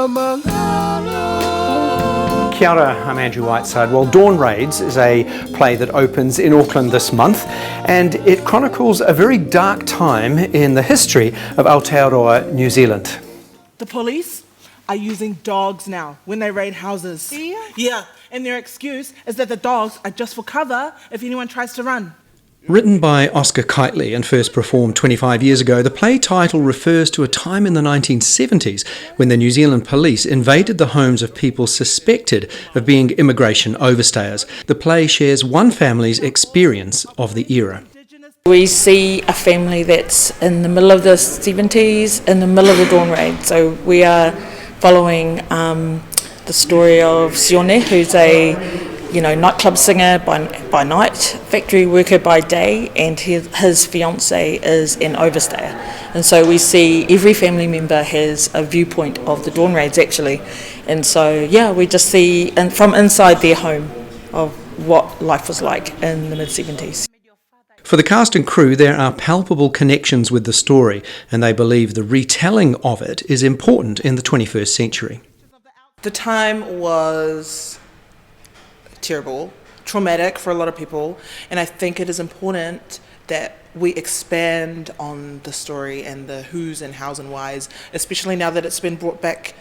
Kia ora, I'm Andrew Whiteside. Well, Dawn Raids is a play that opens in Auckland this month, and it chronicles a very dark time in the history of Aotearoa New Zealand. The police are using dogs now when they raid houses. Yeah, and their excuse is that the dogs are just for cover if anyone tries to run. Written by Oscar Kightley and first performed 25 years ago, the play title refers to a time in the 1970s when the New Zealand police invaded the homes of people suspected of being immigration overstayers. The play shares one family's experience of the era. We see a family that's in the middle of the 70s, in the middle of the Dawn Raid. So we are following the story of Sione, who's a nightclub singer by night, factory worker by day, and his fiance is an overstayer. And so we see every family member has a viewpoint of the Dawn Raids actually. And so we just see from inside their home of what life was like in the mid-70s. For the cast and crew, there are palpable connections with the story, and they believe the retelling of it is important in the 21st century. The time was terrible, traumatic for a lot of people, and I think it is important that we expand on the story and the who's and how's and why's, especially now that it's been brought back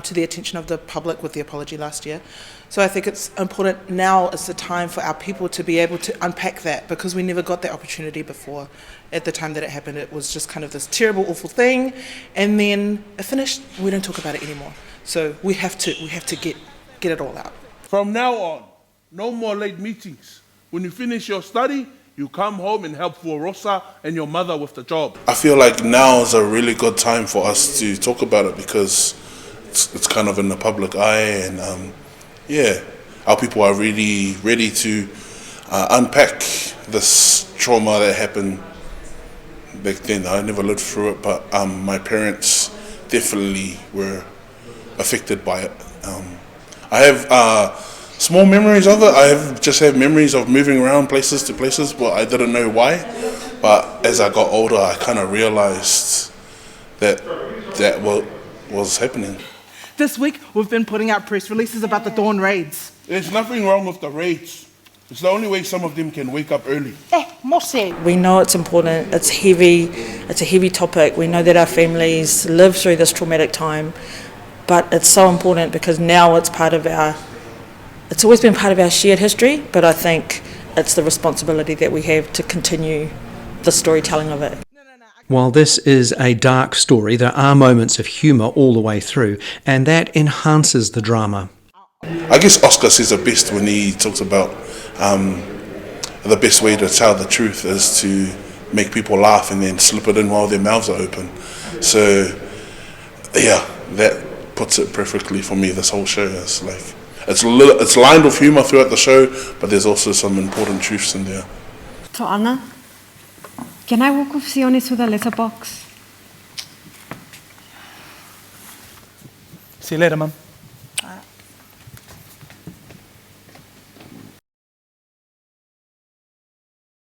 to the attention of the public with the apology last year. So I think it's important now is the time for our people to be able to unpack that, because we never got that opportunity before. At the time that it happened, it was just kind of this terrible, awful thing, and then it finished, we don't talk about it anymore. So we have to get it all out. From now on, no more late meetings. When you finish your study, you come home and help for Rosa and your mother with the job. I feel like now is a really good time for us to talk about it, because it's kind of in the public eye, and our people are really ready to unpack this trauma that happened back then. I never lived through it, but my parents definitely were affected by it. I have small memories of it. I just have memories of moving around places to places, but I didn't know why. But as I got older, I kind of realized that what was happening. This week, we've been putting out press releases about the Dawn Raids. There's nothing wrong with the raids. It's the only way some of them can wake up early. We know it's important, it's a heavy topic. We know that our families live through this traumatic time, but it's so important because now it's always been part of our shared history, but I think it's the responsibility that we have to continue the storytelling of it. While this is a dark story, there are moments of humour all the way through, and that enhances the drama. I guess Oscar says it best when he talks about the best way to tell the truth is to make people laugh and then slip it in while their mouths are open. So, that puts it perfectly for me. This whole show is like, it's lined with humour throughout the show, but there's also some important truths in there. To'anga, can I walk with Sione to the letterbox? See you later, Mum.